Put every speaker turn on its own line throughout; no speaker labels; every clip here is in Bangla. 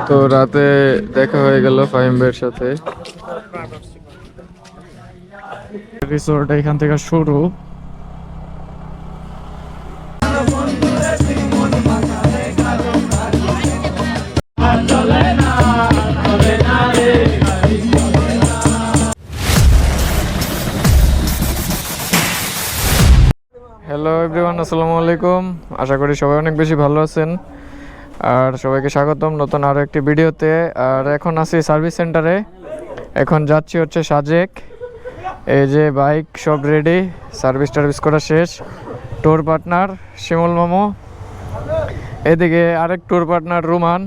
তো রাতে দেখা হয়ে গেল ফাহিম ভাইয়ের সাথে। রিসোর্ট এখান থেকে শুরু। হ্যালো এভরিওয়ান, আসসালামু আলাইকুম। আশা করি সবাই অনেক বেশি ভালো আছেন। আর সবাইকে স্বাগতম নতুন আরও একটি ভিডিওতে। আর এখন আছি সার্ভিস সেন্টারে, এখন যাচ্ছি হচ্ছে সাজেক। এই যে বাইক সব রেডি, সার্ভিস টার্ভিস করা শেষ। ট্যুর পার্টনার শিমুল মামু, এদিকে আরেক ট্যুর পার্টনার রুমান,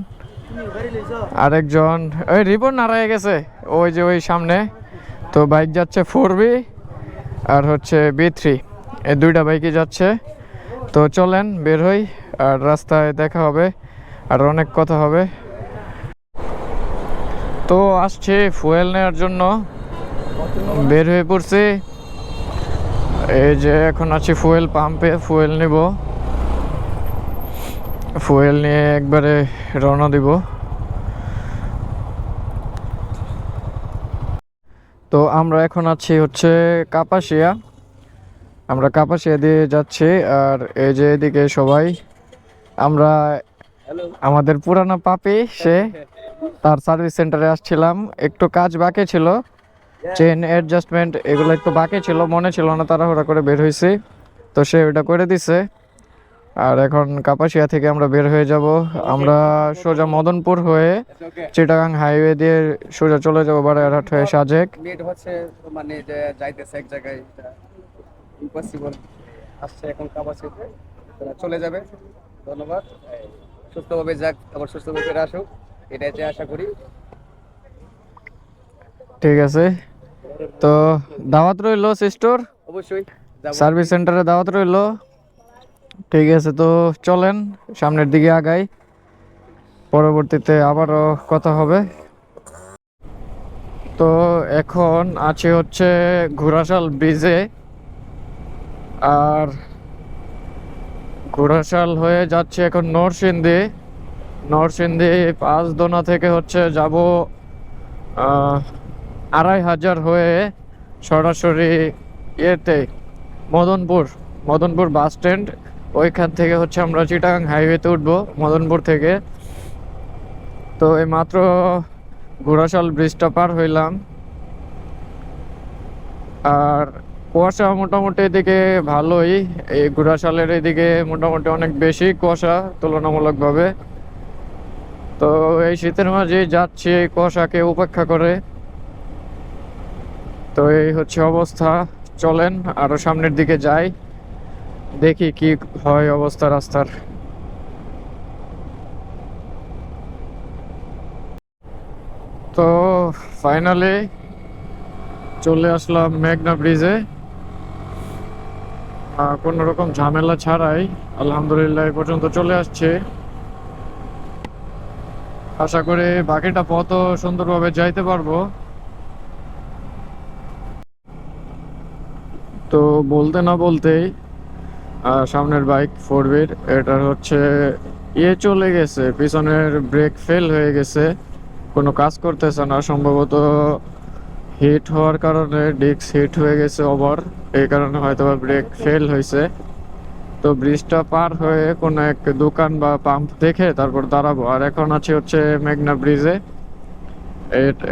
আরেকজন ওই রিপন নাড়ায় গেছে ওই যে ওই সামনে। তো বাইক যাচ্ছে 4B আর হচ্ছে B3, এই দুইটা বাইকই যাচ্ছে। তো চলেন বের হই, আর রাস্তায় দেখা হবে আর অনেক কথা হবে। তো আসছে ফুয়েল নেওয়ার জন্য, বের হয়ে পড়ছি। এই যে এখন আছি ফুয়েল পাম্পে, ফুয়েল নিব। ফুয়েল নিয়ে একবারে রওনা দিব। তো আমরা এখন আছি হচ্ছে কাপাসিয়া, আমরা কাপাসিয়া দিয়ে যাচ্ছি। আর এই যে এদিকে সবাই আমরা, আমাদের পুরানো পাপি সে, তার সার্ভিস সেন্টারে আসছিলাম। একটু কাজ বাকি ছিল, চেন অ্যাডজাস্টমেন্ট এগুলো একটু বাকি ছিল, মনে ছিল না, তাড়াহুড়া করে বের হয়েছি। তো সে ওটা করে দিছে। আর এখন কাপাসিয়া থেকে আমরা বের হয়ে যাব। আমরা সোজা মদনপুর হয়ে চিটাগাং হাইওয়ে দিয়ে সোজা চলে যাবো বারারহাট হয়ে সাজেক।
নেট হচ্ছে মানে যে যাইতেছে এক জায়গায়, ইম্পসিবল আসছে এখন কাপাসিতে চলে যাবে। ধন্যবাদ, সুস্থভাবে যাক, আবার সুস্থভাবে ফিরে আসুক, এটাই যে আশা করি।
ঠিক আছে, তো দাওয়াত রইলো সিস্টোর,
অবশ্যই যাবো।
সার্ভিস সেন্টারে দাওয়াত রইলো। ঠিক আছে, তো চলেন সামনের দিকে আগাই, পরবর্তীতে আবারও কথা হবে। তো এখন আছে হচ্ছে ঘোড়াশাল ব্রিজে, আর ঘোড়াশাল হয়ে যাচ্ছে এখন নরসিংদী। নরসিংদী পাঁচদোনা থেকে হচ্ছে যাব 2500 হয়ে সরাসরি ইয়েতে মদনপুর, মদনপুর বাস স্ট্যান্ড। ওইখান থেকে হচ্ছে আমরা চিটাগাং হাইওয়েতে উঠবো মদনপুর থেকে। তো এই মাত্র ঘোড়াশাল ব্রিজটা পার হইলাম। আর কুয়াশা মোটামুটি এদিকে ভালোই, এই ঘোড়াশালের এদিকে মোটামুটি অনেক বেশি কুয়াশা তুলনামূলকভাবে। তো এই শীতের মাঝে যাচ্ছি এই কুয়াশাকে উপেক্ষা করে। তো এই হচ্ছে অবস্থা। চলেন আরো সামনের দিকে যাই, দেখি কি হয় অবস্থা রাস্তার। তো ফাইনালি চলে আসলাম মেঘনা ব্রিজে, কোনো রকম ঝামেলা ছাড়াই আলহামদুলিল্লাহ এ পর্যন্ত চলে আসছে। আশা করি বাকিটা পথও সুন্দরভাবে যাইতে পারবো। তো বলতে না বলতেই সামনের বাইক 4B'র এটার হচ্ছে ইয়ে চলে গেছে, পিছনের ব্রেক ফেল হয়ে গেছে, কোনো কাজ করতেছে না সম্ভবত। হিট হওয়ার কারণে ডিস্ক হিট হয়ে গেছে ওভার, এই কারণে হয়তো ব্রেক ফেল হয়েছে। তো ব্রিজটা পার হয়ে কোনো এক দোকান বা পাম্প দেখে তারপর দাঁড়াবো। আর এখন আছে হচ্ছে মেঘনা ব্রিজে,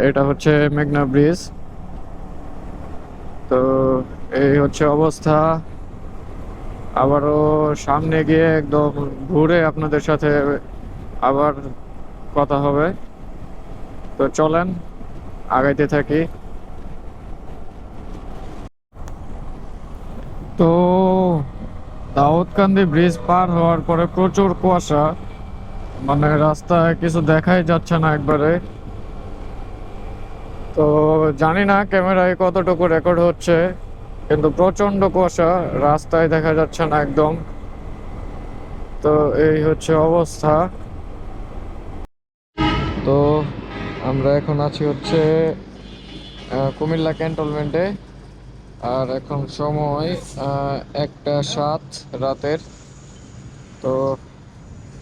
এটা হচ্ছে মেঘনা ব্রিজ। তো এই হচ্ছে অবস্থা। আবারও সামনে গিয়ে একদম ঘুরে আপনাদের সাথে আবার কথা হবে। তো চলেন আগাইতে থাকি। তো দাউদকান্দি ব্রিজ পার হওয়ার পরে প্রচুর কুয়াশা, মানে রাস্তায় কিছু দেখাই যাচ্ছে না একবারে। তো জানি না ক্যামেরায় কতটুকু রেকর্ড হচ্ছে, কিন্তু প্রচন্ড কুয়াশা, রাস্তায় দেখা যাচ্ছে না একদম। তো এই হচ্ছে অবস্থা। তো আমরা এখন আছি হচ্ছে কুমিল্লা ক্যান্টনমেন্টে। আর এখন সময় 1টা 7 রাতের। তো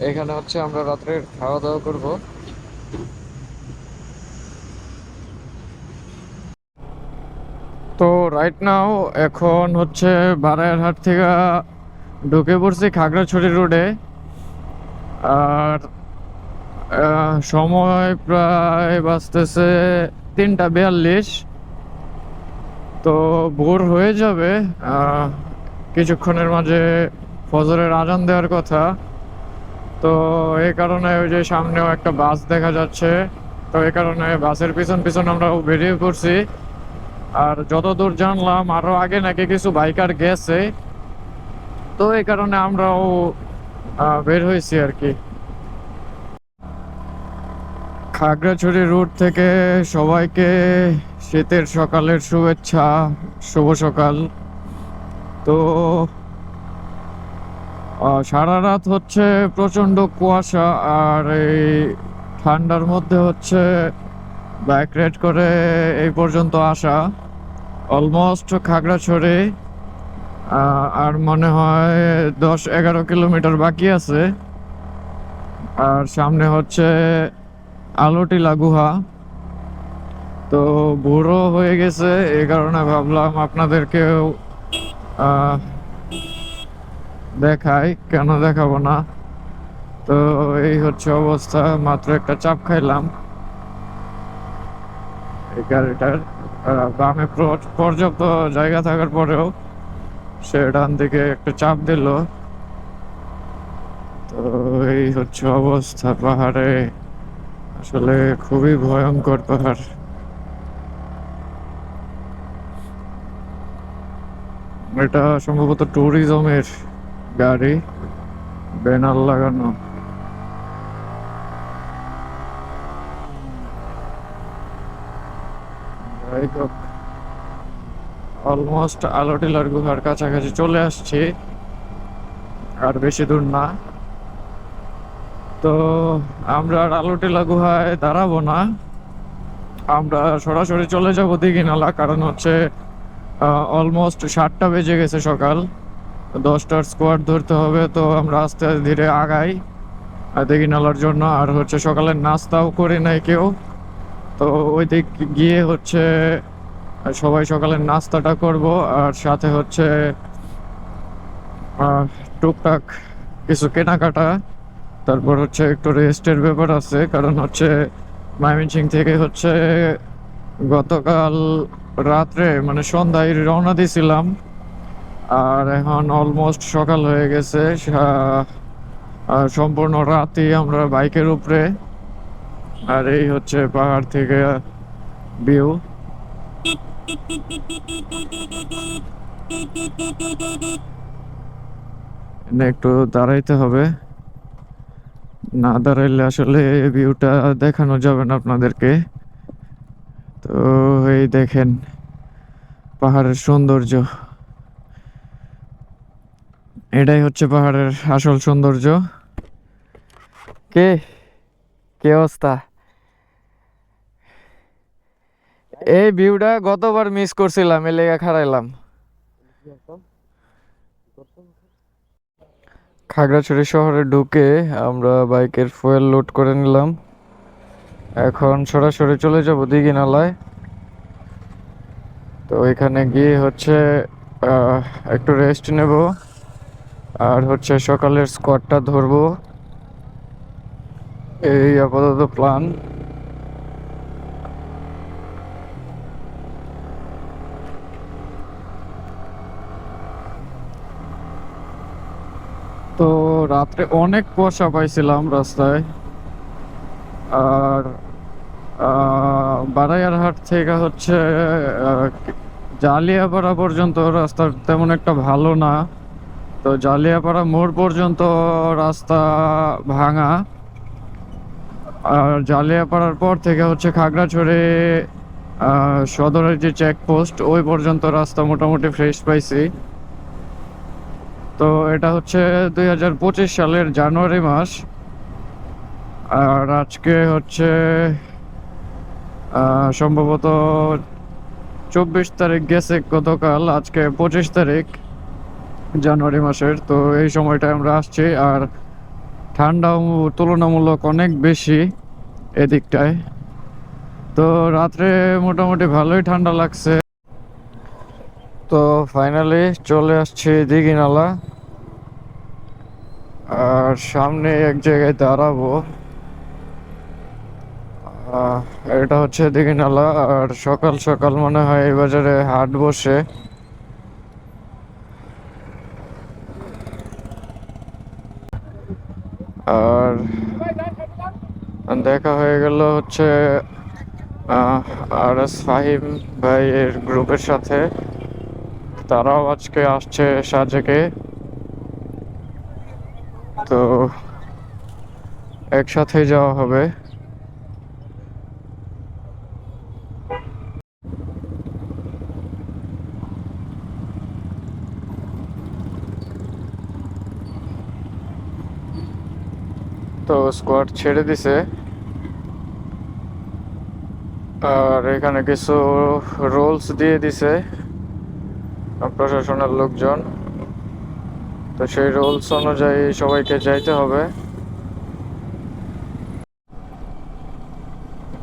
এখানে হচ্ছে আমরা রাত্রে খাওয়া দাওয়া করব। তো রাইট নাও এখন হচ্ছে বারাইয়ারহাট থেকে ঢুকে পড়ছি খাগড়াছড়ি রোডে। আর সময় প্রায় বাজতেছে 3:42। তো ভোর হয়ে যাবে কিছুক্ষণের মাঝে ফজরের আজান দেওয়ার কথা। তো এই কারণে ওই যে সামনেও একটা বাস দেখা যাচ্ছে, তো এই কারণে বাসের পিছন পিছন আমরা বেরিয়ে পড়ছি। আর যতদূর জানলাম আরো আগে নাকি কিছু বাইকার গেছে, তো এই কারণে আমরাও বের হয়েছি আর কি। খাগড়াছড়ি রুট থেকে সবাইকে শীতের সকালের শুভেচ্ছা, শুভ সকাল। তো সারা রাত হচ্ছে প্রচন্ড কুয়াশা, আর এই ঠান্ডার মধ্যে হচ্ছে বাইক রাইড করে এই পর্যন্ত আসা। অলমোস্ট খাগড়াছড়ি আর মনে হয় 10-11 কিলোমিটার বাকি আছে। আর সামনে হচ্ছে আলোটিলা গুহা। তো বুড়ো হয়ে গেছে, এই কারণে ভাবলাম আপনাদেরকেও দেখাই, কেন দেখাবো না। তো এই হচ্ছে অবস্থা, মাত্র একটা চাপ খাইলাম এই গাড়িটার। বামে পর্যাপ্ত জায়গা থাকার পরেও সে ডান দিকে একটা চাপ দিল। তো এই হচ্ছে অবস্থা পাহাড়ে, আসলে খুবই ভয়ঙ্কর পাহাড়। এটা সম্ভবত ট্যুরিজমের গাড়ি, ব্যানার লাগানো। যাই হোক, অলমোস্ট আলোটিলার গুহার কাছাকাছি চলে আসছি, আর বেশি দূর না। তো আমরা আর আলোটিলা গুহায় দাঁড়াবো না, আমরা সরাসরি চলে যাব দীঘিনালা। কারণ হচ্ছে অলমোস্ট 7টা বেজে গেছে সকাল, 10টার স্কোয়াড ধরতে হবে। তো আমরা আস্তে ধীরে আগাই দীঘিনালার জন্য। আর হচ্ছে সকালের নাস্তাও করি নাই কেউ, তো ওই দিক গিয়ে হচ্ছে সবাই সকালের নাস্তাটা করব। আর সাথে হচ্ছে টুকটাক কিছু কেনাকাটা, তারপর হচ্ছে একটু রেস্টের ব্যাপার আছে। কারণ হচ্ছে ময়মনসিং থেকে হচ্ছে গতকাল রাত্রে মানে সন্ধ্যায় রওনা দিয়েছিলাম, আর এখন অলমোস্ট সকাল হয়ে গেছে। আর সম্পূর্ণ রাতই আমরা বাইকের উপরে। আর এই হচ্ছে পাহাড় থেকে ভিউ। একটু দাঁড়াইতে হবে, না দাঁড়াইলে আসলে ভিউটা দেখানো যাবে না আপনাদেরকে। তো এই দেখেন পাহাড়ের সৌন্দর্য, এটাই হচ্ছে পাহাড়ের আসল সৌন্দর্য। কে কি অবস্থা? এই ভিউটা গতবার মিস করছিলাম, এ লেগে খারাইলাম। খাগড়াছড়ি শহরে ঢুকে আমরা বাইকের ফুয়েল লোড করে নিলাম। এখন সরাসরি চলে যাব দীঘিনালায়। তো এখানে গিয়ে হচ্ছে একটু রেস্ট নেব, আর হচ্ছে সকালের স্কোয়াডটা ধরবো, এই আপাতত প্ল্যান। তো রাত্রে অনেক কুয়াশা পাইছিলাম রাস্তায়। আর বারাইয়ারহাট থেকে হচ্ছে জালিয়াপাড়া পর্যন্ত রাস্তা তেমন একটা ভালো না। তো জালিয়াপাড়া মোড় পর্যন্ত রাস্তা ভাঙা, আর জালিয়াপাড়ার পর থেকে হচ্ছে খাগড়াছড়ি সদরের যে চেকপোস্ট ওই পর্যন্ত রাস্তা মোটামুটি ফ্রেশ পাইছি। তো এটা হচ্ছে 2025 সালের জানুয়ারি মাস, আর আজকে হচ্ছে সম্ভবত 24 তারিখ গেছে গতকাল, আজকে 25 তারিখ জানুয়ারি মাসের। তো এই সময়টায় আমরা আসছি, আর ঠান্ডাও তুলনামূলক অনেক বেশি এদিকটায়। তো রাত্রে মোটামুটি ভালোই ঠান্ডা লাগছে। তো ফাইনালি চলে আসছি দীঘিনালা, আর সামনে এক জায়গায় দাঁড়াবো। এটা হচ্ছে দীঘিনালা, আর সকাল সকাল মনে হয় এই বাজারে হাট বসে। আর দেখা হয়ে গেল হচ্ছে আর এস ফাহিম ভাইয়ের গ্রুপের সাথে। তারাও আজকে আসছে সাজেকে, তো একসাথেই যাওয়া হবে। তো স্কোয়াড ছেড়ে দিছে, আর এখানে কিছু রোলস দিয়ে দিছে প্রশাসনের লোকজন। তো সেই রুলস অনুযায়ী সবাইকে যাইতে হবে।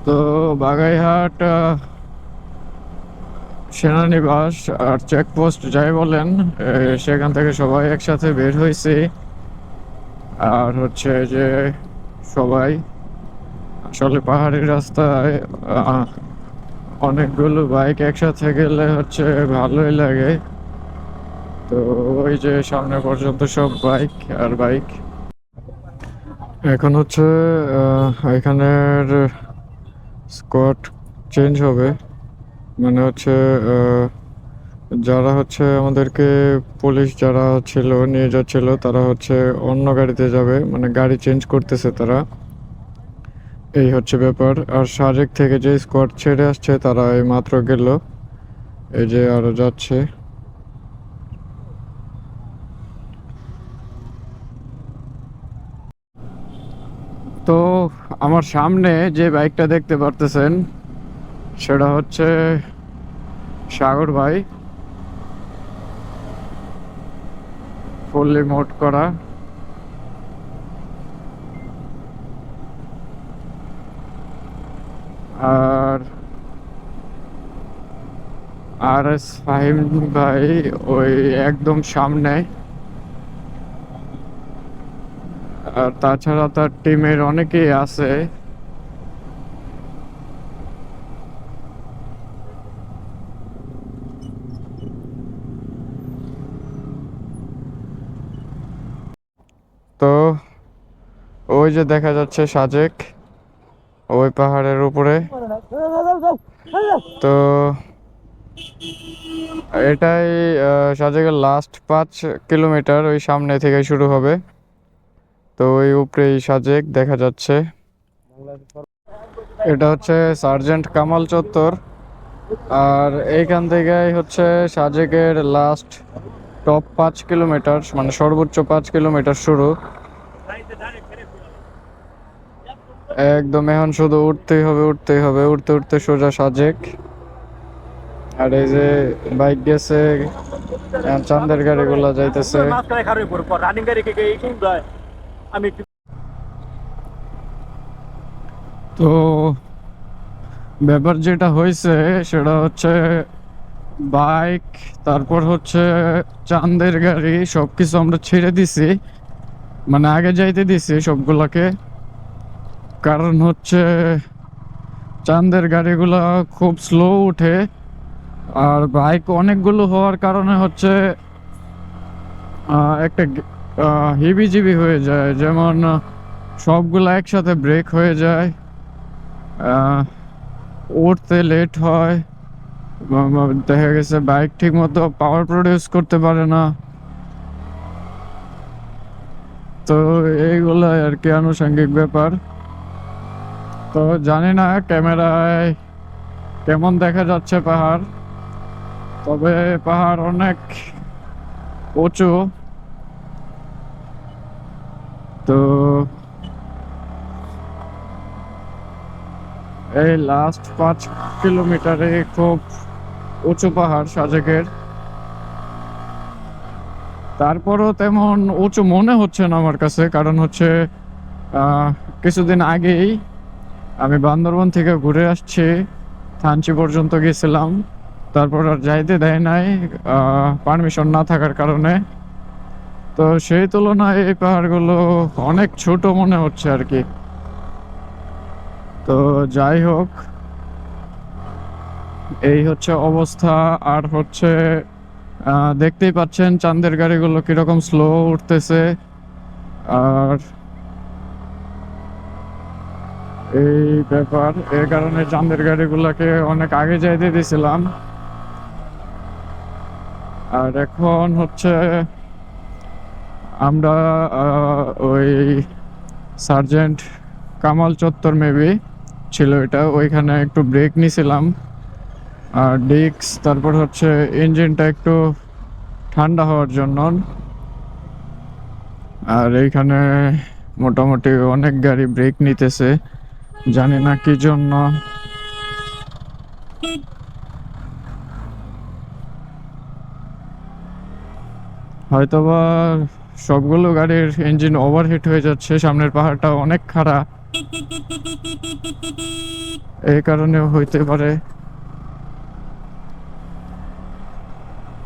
তো বাগাইহাট সেনানিবাস আর চেকপোস্ট যাই বলেন, সেখান থেকে সবাই একসাথে বের হয়েছে। আর হচ্ছে যে সবাই আসলে পাহাড়ি রাস্তায় অনেকগুলো বাইক একসাথে গেলে হচ্ছে ভালোই লাগে। তো ওই যে সামনে পর্যন্ত সব বাইক আর বাইক। এখন হচ্ছে এখানের স্কোয়াড চেঞ্জ হবে, মানে হচ্ছে যারা হচ্ছে আমাদেরকে পুলিশ যারা ছিল নিয়ে যাচ্ছিল তারা হচ্ছে অন্য গাড়িতে যাবে, মানে গাড়ি চেঞ্জ করতেছে তারা। এই হচ্ছে ব্যাপার। আর সাজেক থেকে যে স্কোয়াড ছেড়ে আসছে তারা এই মাত্র গেল, এই যে আরো যাচ্ছে। তো আমার সামনে যে বাইকটা দেখতে পারতেছেন সেটা হচ্ছে সাগর ভাই, ফুললি মোড করা। আর আর এস ফাহিম ভাই ওই একদম সামনে। আর তাছাড়া তার টিমের অনেকেই আছে। তো ওই যে দেখা যাচ্ছে সাজেক ওই পাহাড়ের উপরে। তো এটাই সাজেকের লাস্ট 5 কিলোমিটার ওই সামনে থেকে শুরু হবে। তো ওই উপরেই সাজেক দেখা যাচ্ছে। এটা হচ্ছে সার্জেন্ট কামাল চত্বর, আর এইখান থেকেই হচ্ছে সাজেকের লাস্ট টপ 5 কিলোমিটার, মানে সর্বোচ্চ 5 কিলোমিটার শুরু। একদম এখন শুধু উঠতেই হবে, উঠতেই হবে, উঠতে উঠতে সোজা সাজেক। আর এই যে বাইক গেছে, চান্দের গাড়িগুলো যাইতেছে। তো ব্যাপার যেটা হয়েছে সেটা হচ্ছে বাইক, তারপর হচ্ছে চান্দের গাড়ি সবকিছু আমরা ছেড়ে দিছি, মানে আগে যাইতে দিছি সবগুলাকে। কারণ হচ্ছে চান্দের গাড়িগুলা খুব স্লো উঠে, আর বাইক অনেকগুলো হওয়ার কারণে হচ্ছে একটা হিবিজিবি হয়ে যায়, যেমন সবগুলা একসাথে ব্রেক হয়ে যায়, উঠতে লেট হয়, দেখা গেছে বাইক ঠিক মতো পাওয়ার প্রডিউস করতে পারে না। তো এইগুলো আর কি আনুষঙ্গিক ব্যাপার। তো জানি না ক্যামেরায় কেমন দেখা যাচ্ছে পাহাড়, তবে পাহাড় অনেক উঁচু। তো এই লাস্ট 5 কিলোমিটারে খুব উঁচু পাহাড় সাজেকের। তারপরও তেমন উঁচু মনে হচ্ছে না আমার কাছে, কারণ হচ্ছে কিছুদিন আগেই আমি বান্দরবন থেকে ঘুরে আসছি, থানচি পর্যন্ত গেছিলাম, তারপর আর যাইতে দেয় নাই পারমিশন না থাকার কারণে। তো সেই তুলনায় এই পাহাড়গুলো অনেক ছোট মনে হচ্ছে আর কি। তো যাই হোক, এই হচ্ছে অবস্থা। আর হচ্ছে দেখতেই পাচ্ছেন চাঁদের গাড়িগুলো কিরকম স্লো উঠতেছে। আর এই ব্যাপার, এই কারণে চাঁদের গাড়িগুলোকে অনেক আগে যাইতে দিয়েছিলাম। আর এখন হচ্ছে আমরা ওই সার্জেন্ট কামাল চত্বর মেবি ছিল এটা, ওইখানে একটু ব্রেক নিছিলাম। আর ডিস্ক, তারপর হচ্ছে ইঞ্জিনটা একটু ঠান্ডা হওয়ার জন্য। আর এইখানে মোটামুটি অনেক গাড়ি ব্রেক নিতেছে, জানি না কি জন্য। হয়তোবা সবগুলো গাড়ির ইঞ্জিন ওভারহিট হয়ে যাচ্ছে, সামনের পাহাড়টা অনেক খাড়া, এই কারণেও হইতে পারে।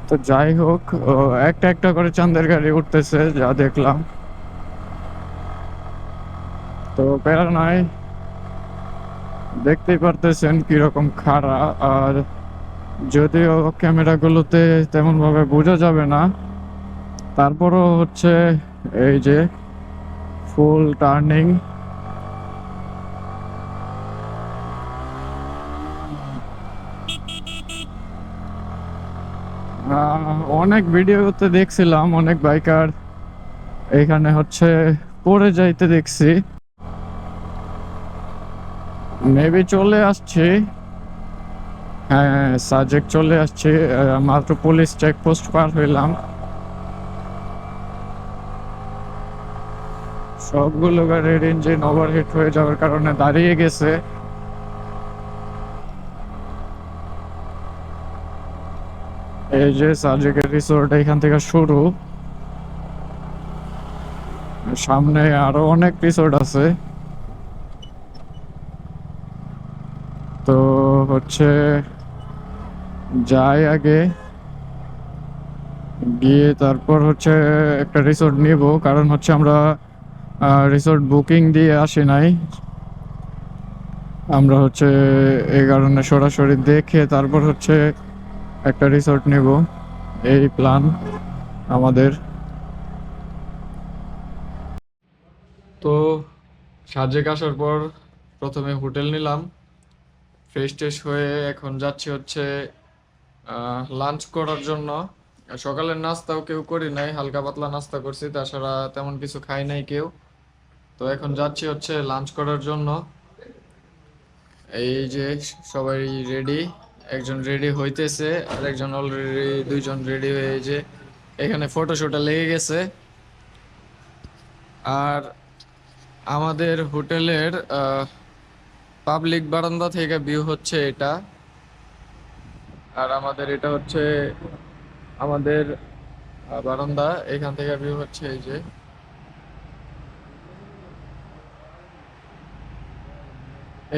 তো যাই হোক, একটা একটা করে চাঁদের গাড়ি উঠতেছে যা দেখলাম। তো প্যারা নাই, দেখতেই পারতেছেন কিরকম খাড়া। আর যদিও ক্যামেরাগুলোতে তেমন ভাবে বোঝা যাবে না, তারপরও হচ্ছে এই যে ফুল টার্নিং। অনেক ভিডিওতে দেখছিলাম অনেক বাইকার এখানে হচ্ছে পড়ে যাইতে দেখছি। মেবি চলে আসছি, হ্যাঁ সাজেক চলে আসছি, মাত্র পুলিশ চেকপোস্ট পার হইলাম। সবগুলো গাড়ির ইঞ্জিন ওভারহিট হয়ে যাওয়ার কারণে দাঁড়িয়ে গেছে। এই যে সাজেকের রিসোর্ট এখান থেকে শুরু, সামনে আরো অনেক রিসোর্ট আছে। তো হচ্ছে যাই আগে গিয়ে তারপর হচ্ছে একটা রিসোর্ট নিব, কারণ হচ্ছে আমরা রিসোর্ট বুকিং দিয়ে আসি নাই। আমরা হচ্ছে এই কারণে সরাসরি দেখে তারপর হচ্ছে একটা রিসোর্ট নিব, এই প্ল্যান আমাদের। তো সাজেক আসার পর প্রথমে হোটেল নিলাম, ফ্রেশ ট্রেশ হয়ে এখন যাচ্ছি হচ্ছে লাঞ্চ করার জন্য। সকালের নাস্তাও কেউ করি নাই, হালকা পাতলা নাস্তা করছি, তাছাড়া তেমন কিছু খাই নাই কেউ। তো এখন যাচ্ছি হচ্ছে লাঞ্চ করার জন্য। এই যে সবাই রেডি, একজন রেডি হইতেছে আর একজন অলরেডি, দুইজন রেডি হয়ে এই যে এখানে ফটোশুটে লেগে গেছে। আর আমাদের হোটেলের পাবলিক বারান্দা থেকে ভিউ হচ্ছে এটা। আর আমাদের এটা হচ্ছে আমাদের বারান্দা, এখান থেকে ভিউ হচ্ছে এই যে।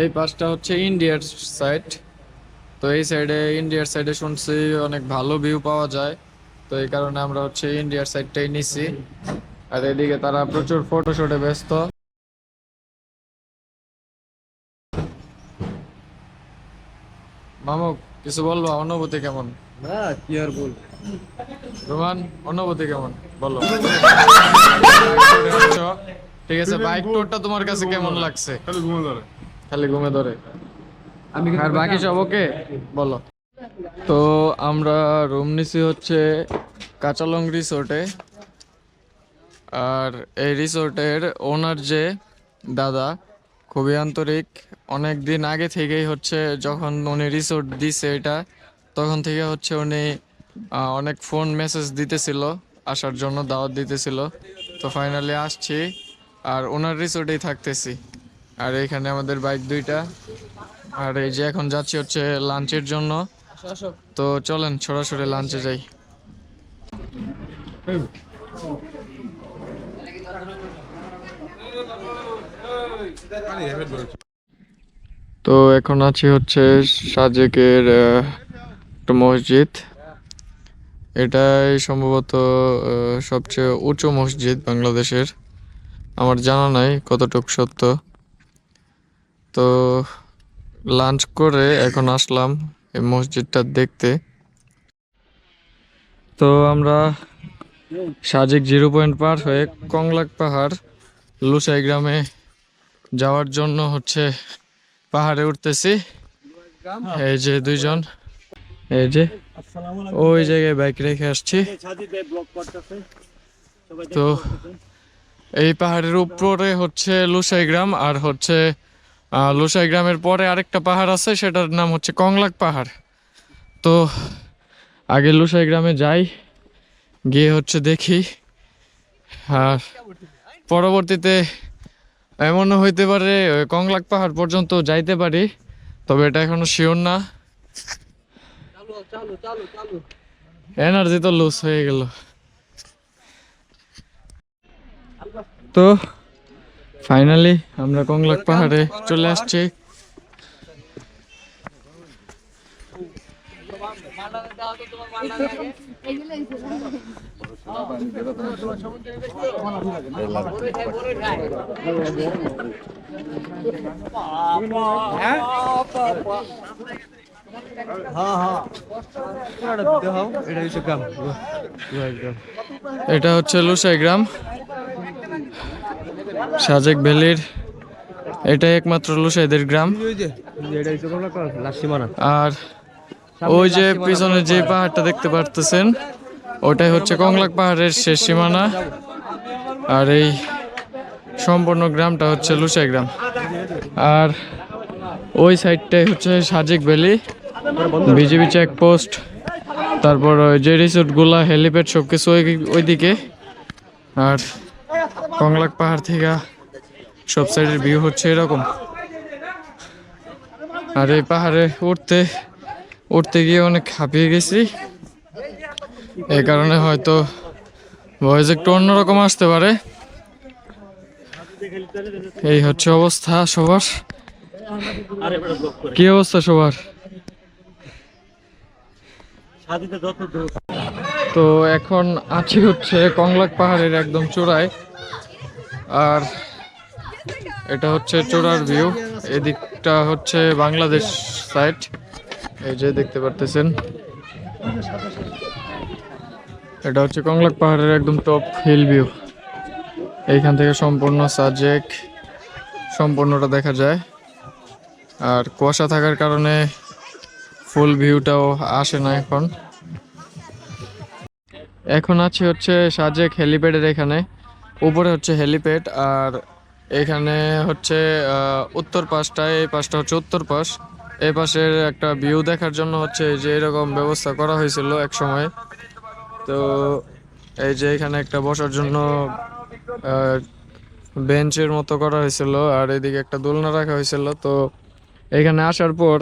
এই পাশটা হচ্ছে ইন্ডিয়ার সাইড। তো এই সাইডে, ইন্ডিয়ার সাইডে শুনছি অনেক ভালো ভিউ পাওয়া যায়, তো এই কারণে আমরা হচ্ছে ইন্ডিয়ার সাইডটাই নিছি। আর এদিকে তারা প্রচুর ফটোশুটে ব্যস্ত। মামুক, কিছু বলবো? অনুভূতি কেমন?
না কি আর বল,
রোমান, অনুভূতি কেমন বলো? ঠিক আছে, বাইক ট্যুরটা তোমার কাছে কেমন লাগছে? খালি ঘুমে ধরে,
আমি
আর বাকি সব ওকে বলো। তো আমরা রুম নিছি হচ্ছে কাঁচালং রিসোর্টে। আর এই রিসোর্টের ওনার যে দাদা, খুবই আন্তরিক। অনেক দিন আগে থেকেই হচ্ছে যখন উনি রিসোর্ট দিছে এটা, তখন থেকে হচ্ছে উনি অনেক ফোন মেসেজ দিতেছিল আসার জন্য, দাওয়াত দিতেছিল। তো ফাইনালি আসছি আর ওনার রিসোর্টেই থাকতেছি। আর এইখানে আমাদের বাইক দুইটা। আর এই যে এখন যাচ্ছি হচ্ছে লাঞ্চের জন্য। তো চলেন সরাসরি লাঞ্চে যাই। তো এখন আছি হচ্ছে সাজেকের একটা মসজিদ। এটাই সম্ভবত সবচেয়ে উঁচু মসজিদ বাংলাদেশের। আমার জানা নাই কতটুকু সত্য। তো লাঞ্চ করে এখন আসলাম এই মসজিদটা দেখতে। তো আমরা সাজেক 0 পয়েন্ট পার হয়ে কংলাক পাহাড় লুসাই গ্রামে যাওয়ার জন্য হচ্ছে পাহাড়ে উঠতেছি। এই যে দুইজন, এই যে ওই জায়গায় বাইক রেখে আসছি। তো এই পাহাড়ের উপরে হচ্ছে লুসাই গ্রাম, আর হচ্ছে লুসাই গ্রামের পরে আরেকটা পাহাড় আছে, সেটার নাম হচ্ছে কংলাক পাহাড়। তো আগে লুসাই গ্রামে যাই, গিয়ে হচ্ছে দেখি, আর পরবর্তীতে এমনও হইতে পারে ওই কংলাক পাহাড় পর্যন্ত যাইতে পারি, তবে এটা এখনো শিওর না। এনার্জি তো লুজ হয়ে গেল। তো ফাইনালি আমরা কংলাক পাহাড়ে চলে আসছি। এটা হচ্ছে লুসাই গ্রাম, সাজেক ভ্যালির এটাই একমাত্র লুসাইদের গ্রাম। আর ওই যে পিছনে যে পাহাড়টা দেখতে পারতেছেন, ওটাই হচ্ছে কংলাক পাহাড়ের শেষ সীমানা। আর এই সম্পূর্ণ গ্রামটা হচ্ছে লুসাই গ্রাম। আর ওই সাইডটাই হচ্ছে সাজেক ভ্যালি, বিজিবি চেকপোস্ট, তারপর যে রিসোর্টগুলা, হেলিপ্যাড, সব কিছু ওইদিকে। আর কংলাক পাহাড় থেকে সব সাইডের ভিউ হচ্ছে এরকম। আর এই পাহাড়ে উঠতে উঠতে গিয়ে অনেক হাঁপিয়ে গেছি, এই কারণে হয়তো ভয়েস একটু অন্যরকম আসতে পারে। এই হচ্ছে অবস্থা সবার। কি অবস্থা সবার? তো এখন আছি হচ্ছে কংলাক পাহাড়ের একদম চূড়ায়, আর এটা হচ্ছে চূড়ার ভিউ। এদিকটা হচ্ছে বাংলাদেশ সাইড, এই যে দেখতে পারতেছেন। এটা হচ্ছে কংলাক পাহাড়ের একদম টপ হিল ভিউ। এইখান থেকে সম্পূর্ণ সাজেক সম্পূর্ণটা দেখা যায়। আর কুয়াশা থাকার কারণে ফুল ভিউটাও আসে না এখন। এখন আছি হচ্ছে সাজেক হেলিপ্যাডের এখানে। উপরে হচ্ছে হেলিপ্যাড, আর এখানে হচ্ছে উত্তর পাশটায়, এই পাশটা হচ্ছে উত্তর পাশ। এই পাশের একটা ভিউ দেখার জন্য হচ্ছে যে এরকম ব্যবস্থা করা হয়েছিল এক সময়। তো এই যে এখানে একটা বসার জন্য বেঞ্চের মতো করা হয়েছিল, আর এদিকে একটা দোলনা রাখা হয়েছিল। তো এখানে আসার পর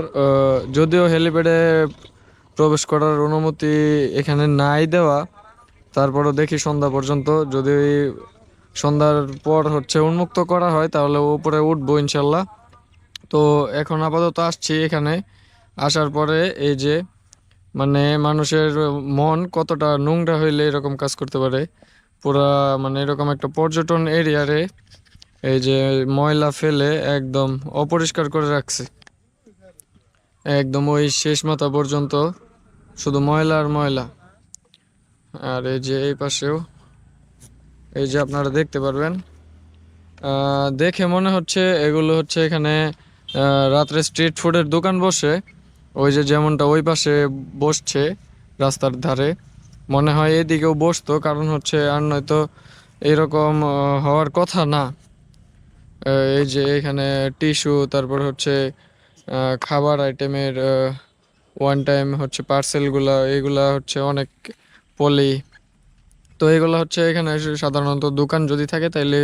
যদিও হেলিপ্যাডে প্রবেশ করার অনুমতি এখানে নাই দেওয়া, তারপরও দেখি সন্ধ্যা পর্যন্ত, যদি সন্ধ্যার পর হচ্ছে উন্মুক্ত করা হয় তাহলে উপরে উঠবো ইনশাল্লাহ। তো এখন আপাতত আসছি এখানে। আসার পরে এই যে মানে মানুষের মন কতটা নোংরা হইলে এরকম কাজ করতে পারে। পুরা মানে এরকম একটা পর্যটন এরিয়ারে এই যে ময়লা ফেলে একদম অপরিষ্কার করে রাখছে, একদম ওই শেষ মাথা পর্যন্ত শুধু ময়লা আর ময়লা। আর এই যে এই পাশেও এই যে আপনারা দেখতে পারবেন, দেখে মনে হচ্ছে এগুলো হচ্ছে এখানে রাত্রে স্ট্রিট ফুডের দোকান বসে। ওই যে যেমনটা ওই পাশে বসছে রাস্তার ধারে, মনে হয় এদিকেও বসতো, কারণ হচ্ছে আর নয়তো এরকম হওয়ার কথা না। এই যে এখানে টিস্যু, তারপর হচ্ছে খাবার আইটেমের ওয়ান টাইম হচ্ছে পার্সেলগুলা, এগুলা হচ্ছে অনেক পলি। তো এগুলো হচ্ছে এখানে সাধারণত দোকান যদি থাকে তাইলে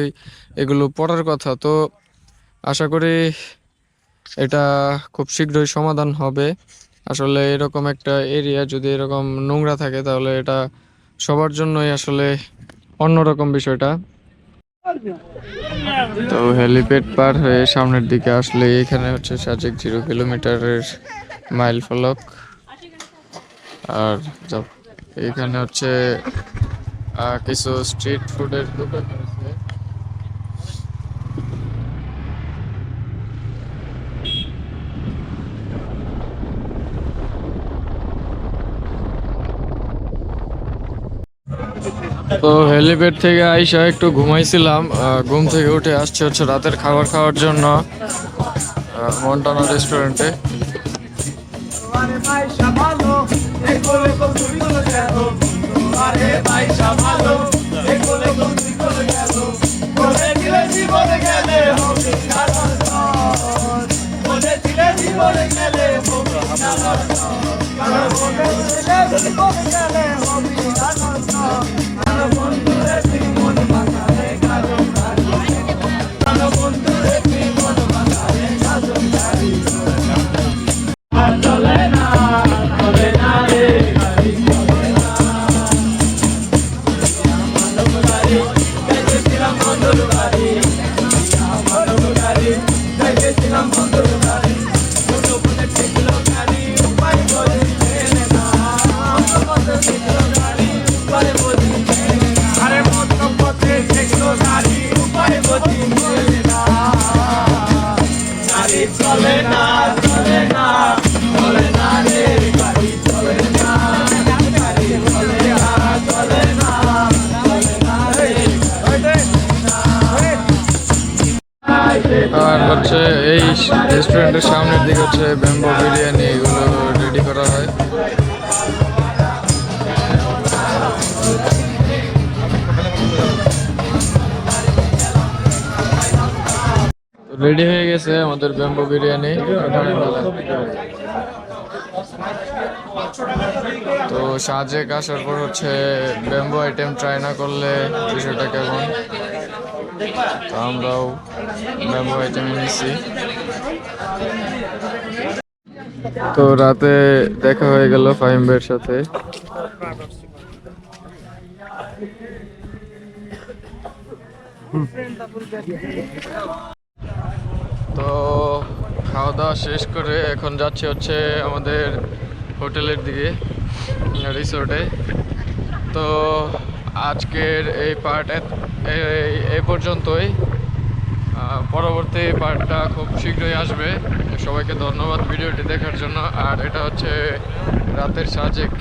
এগুলো পড়ার কথা। তো আশা করি এটা খুব শীঘ্রই সমাধান হবে। আসলে এরকম একটা এরিয়া যদি এরকম নোংরা থাকে তাহলে এটা সবার জন্যই আসলে অন্যরকম বিষয়টা। তো হেলিপ্যাড পার হয়ে সামনের দিকে আসলে এখানে হচ্ছে সাজেক 0 কিলোমিটারের মাইল ফলক। আর এখানে হচ্ছে কিছু স্ট্রিট ফুডের দোকান আছে। তো হেলিপ্যাড থেকে আইসা একটু ঘুমাইছিলাম, ঘুম থেকে উঠে আসছে হচ্ছে রাতের খাবার খাওয়ার জন্য মন্টানা রেস্টুরেন্টে। আর হচ্ছে এই রেস্টুরেন্টের সামনের দিকে হচ্ছে ব্যাম্বো বিরিয়ানি, এগুলো রেডি করা হয়। রেডি হয়ে গেছে আমাদের ব্যাম্বো বিরিয়ানি। তো সাজেক আসার পর হচ্ছে ব্যাম্বো আইটেম ট্রাই না করলে বিষয়টা কেমন, তো আমরাও ব্যাম্বো আইটেম নিচ্ছি। তো রাতে দেখা হয়ে গেল ফাহিম ভাইয়ের সাথে। তো খাওয়া দাওয়া শেষ করে এখন যাচ্ছি হচ্ছে আমাদের হোটেলের দিকে, রিসোর্টে। তো আজকের এই পার্ট এই পর্যন্তই। পরবর্তী পার্টটা খুব শীঘ্রই আসবে। সবাইকে ধন্যবাদ ভিডিওটি দেখার জন্য। আর এটা হচ্ছে রাতের সাজেক।